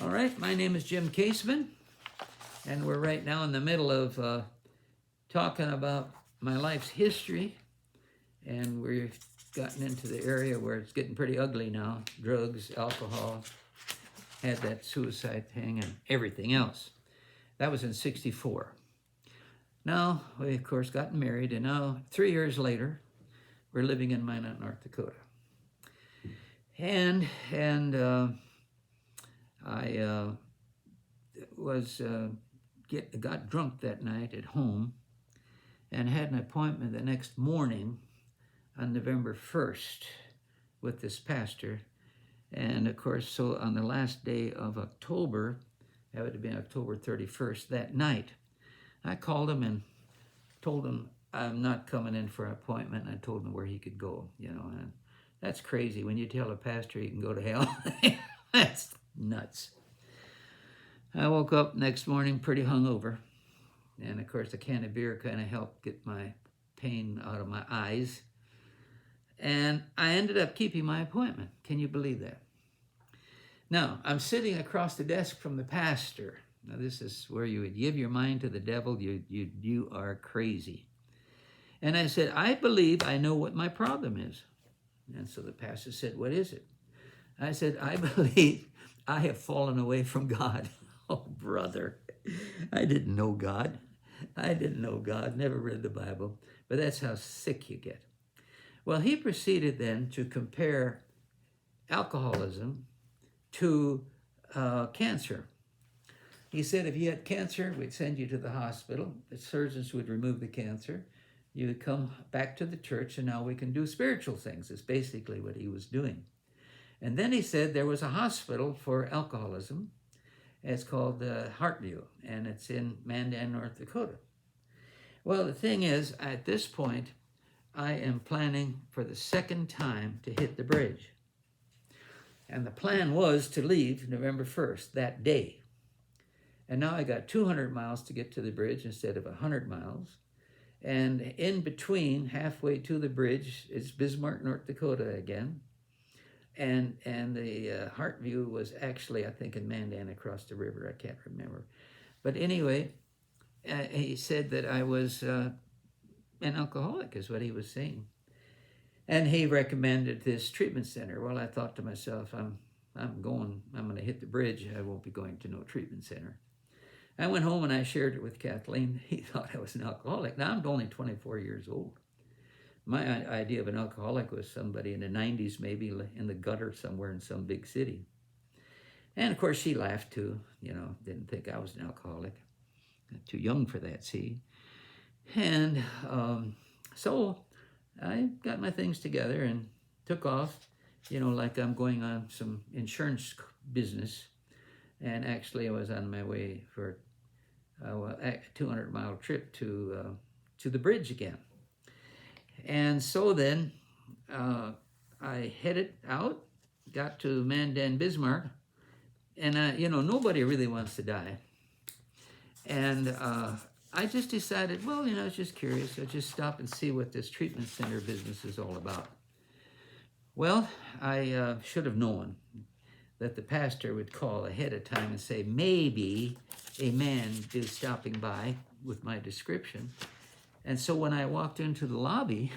All right, my name is Jim Caseman, and we're right now in the middle of talking about my life's history, and we've gotten into the area where it's getting pretty ugly now. Drugs, alcohol, had that suicide thing, and everything else. That was in '64. Now, we of course got married, and now 3 years later, we're living in Minot, North Dakota. And I got drunk that night at home and had an appointment the next morning on November 1st with this pastor. And of course, so on the last day of October, that would have been October 31st, that night, I called him and told him I'm not coming in for an appointment. And I told him where he could go, and that's crazy. When you tell a pastor he can go to hell, that's nuts. I woke up next morning pretty hungover. And of course, a can of beer kind of helped get my pain out of my eyes. And I ended up keeping my appointment. Can you believe that? Now, I'm sitting across the desk from the pastor. Now, this is where you would give your mind to the devil. You are crazy. And I said, I believe I know what my problem is. And so the pastor said, what is it? I said, I believe I have fallen away from God. Oh, brother, I didn't know God. Never read the Bible. But that's how sick you get. Well, he proceeded then to compare alcoholism to cancer. He said if you had cancer, we'd send you to the hospital. The surgeons would remove the cancer. You would come back to the church, and now we can do spiritual things. Is basically what he was doing. And then he said there was a hospital for alcoholism. It's called Heartview, and it's in Mandan, North Dakota. Well, the thing is, at this point, I am planning for the second time to hit the bridge. And the plan was to leave November 1st, that day. And now I got 200 miles to get to the bridge instead of 100 miles. And in between, halfway to the bridge, is Bismarck, North Dakota again. And the Heartview was actually, I think, in Mandan across the river. I can't remember. But anyway, he said that I was an alcoholic, is what he was saying. And he recommended this treatment center. Well, I thought to myself, I'm going to hit the bridge. I won't be going to no treatment center. I went home and I shared it with Kathleen. He thought I was an alcoholic. Now, I'm only 24 years old. My idea of an alcoholic was somebody in the 90s, maybe in the gutter somewhere in some big city. And of course, she laughed too, didn't think I was an alcoholic. Too young for that, see? And so I got my things together and took off, like I'm going on some insurance business. And actually, I was on my way for a 200-mile trip to the bridge again. And so then I headed out, got to Mandan, Bismarck, and nobody really wants to die. And I just decided, well, I was just curious. I'll just stop and see what this treatment center business is all about. Well, I should have known that the pastor would call ahead of time and say, maybe a man is stopping by with my description. And so when I walked into the lobby,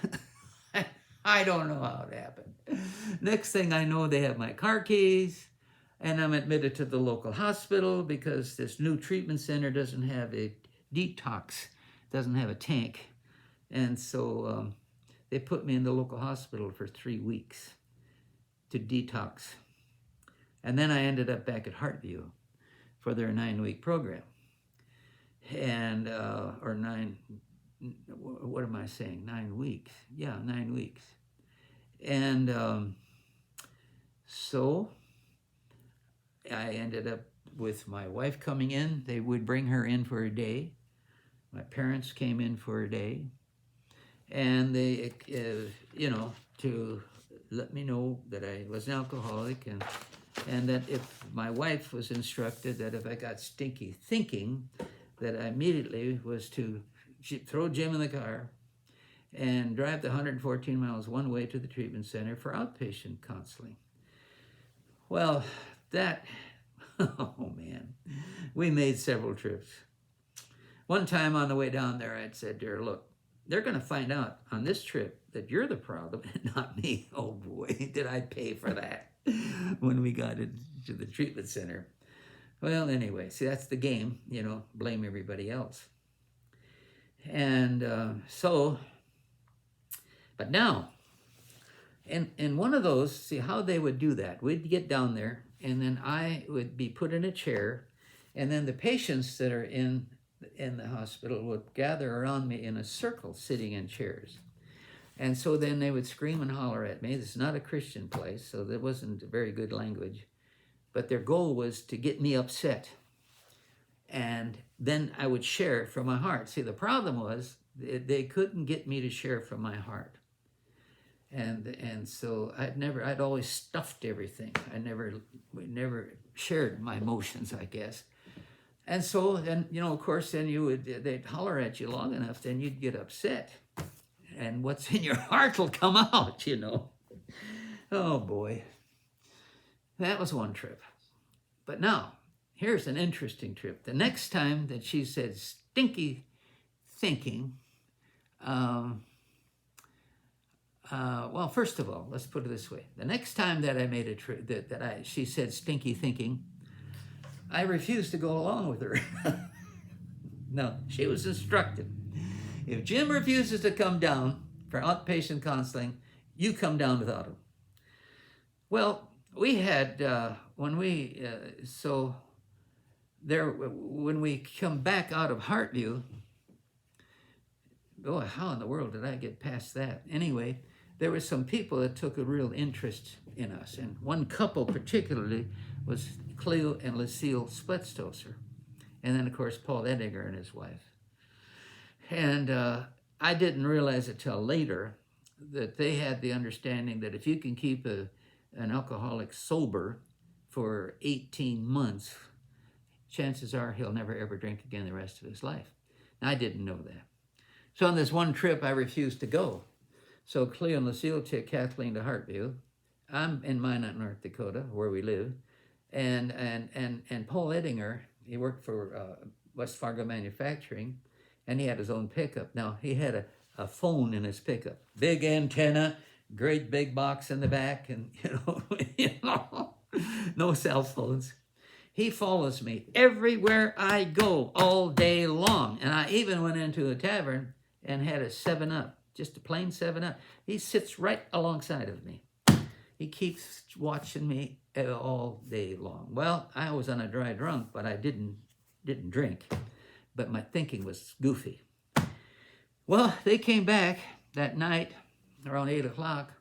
I don't know how it happened. Next thing I know, they have my car keys, and I'm admitted to the local hospital because this new treatment center doesn't have a detox, doesn't have a tank. And so they put me in the local hospital for 3 weeks to detox. And then I ended up back at Heartview for their 9-week program. And, or 9, what am I saying? 9 weeks. Yeah, 9 weeks. And so I ended up with my wife coming in. They would bring her in for a day. My parents came in for a day. And they, to let me know that I was an alcoholic and that if my wife was instructed that if I got stinky thinking, that I immediately was to throw Jim in the car and drive the 114 miles one way to the treatment center for outpatient counseling. Well, that Oh, man. We made several trips. One time on the way down there, I'd said to her, look, they're going to find out on this trip that you're the problem and not me. Oh, boy, did I pay for that when we got into the treatment center. Well, anyway, see, that's the game, blame everybody else. And but now, in one of those, see how they would do that. We'd get down there, and then I would be put in a chair, and then the patients that are in the hospital would gather around me in a circle, sitting in chairs. And so then they would scream and holler at me. This is not a Christian place, so there wasn't very good language. But their goal was to get me upset. And then I would share from my heart. See, the problem was they couldn't get me to share from my heart. And so I'd always stuffed everything. We never shared my emotions, I guess. And so then, of course, then they'd holler at you long enough, then you'd get upset. And what's in your heart will come out, Oh, boy. That was one trip. But now, here's an interesting trip. The next time that she said stinky thinking, well, first of all, let's put it this way. The next time that I made a trip, she said stinky thinking, I refused to go along with her. No, she was instructed. If Jim refuses to come down for outpatient counseling, you come down without him. Well, we had, when we come back out of Heartview, boy, how in the world did I get past that? Anyway, there were some people that took a real interest in us. And one couple particularly was Cleo and Lucille Splitztoser. And then, of course, Paul Edinger and his wife. And I didn't realize it till later that they had the understanding that if you can keep an alcoholic sober for 18 months, chances are he'll never ever drink again the rest of his life. I didn't know that. So on this one trip, I refused to go. So Cleo and Lucille took Kathleen to Heartview. I'm in Minot, North Dakota, where we live. And Paul Edinger, he worked for West Fargo Manufacturing, and he had his own pickup. Now, he had a phone in his pickup. Big antenna, great big box in the back, and, no cell phones. He follows me everywhere I go all day long. And I even went into a tavern and had a 7-Up, just a plain 7-Up. He sits right alongside of me. He keeps watching me all day long. Well, I was on a dry drunk, but I didn't drink. But my thinking was goofy. Well, they came back that night around 8 o'clock.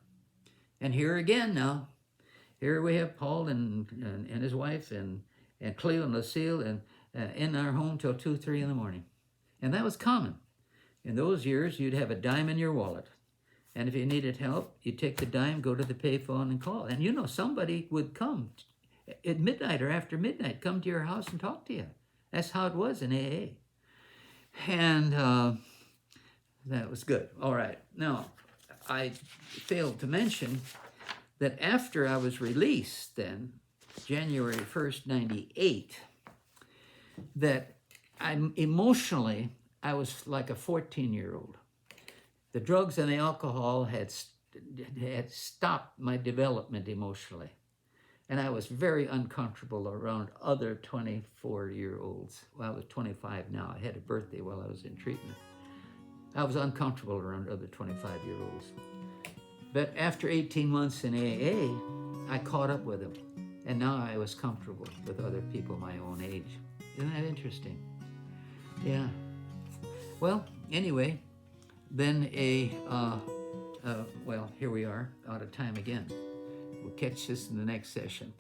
And here again now. Here we have Paul and his wife and Cleo and Lucille and in our home till 2, 3 in the morning. And that was common. In those years, you'd have a dime in your wallet. And if you needed help, you'd take the dime, go to the payphone and call. And somebody would come at midnight or after midnight, come to your house and talk to you. That's how it was in AA. And that was good. All right. Now, I failed to mention that after I was released then, January 1st, 98, that emotionally, I was like a 14-year-old. The drugs and the alcohol had stopped my development emotionally. And I was very uncomfortable around other 24-year-olds. Well, I was 25 now. I had a birthday while I was in treatment. I was uncomfortable around other 25-year-olds. But after 18 months in AA, I caught up with them. And now I was comfortable with other people my own age. Isn't that interesting? Yeah. Well, anyway, then well, here we are, out of time again. We'll catch this in the next session.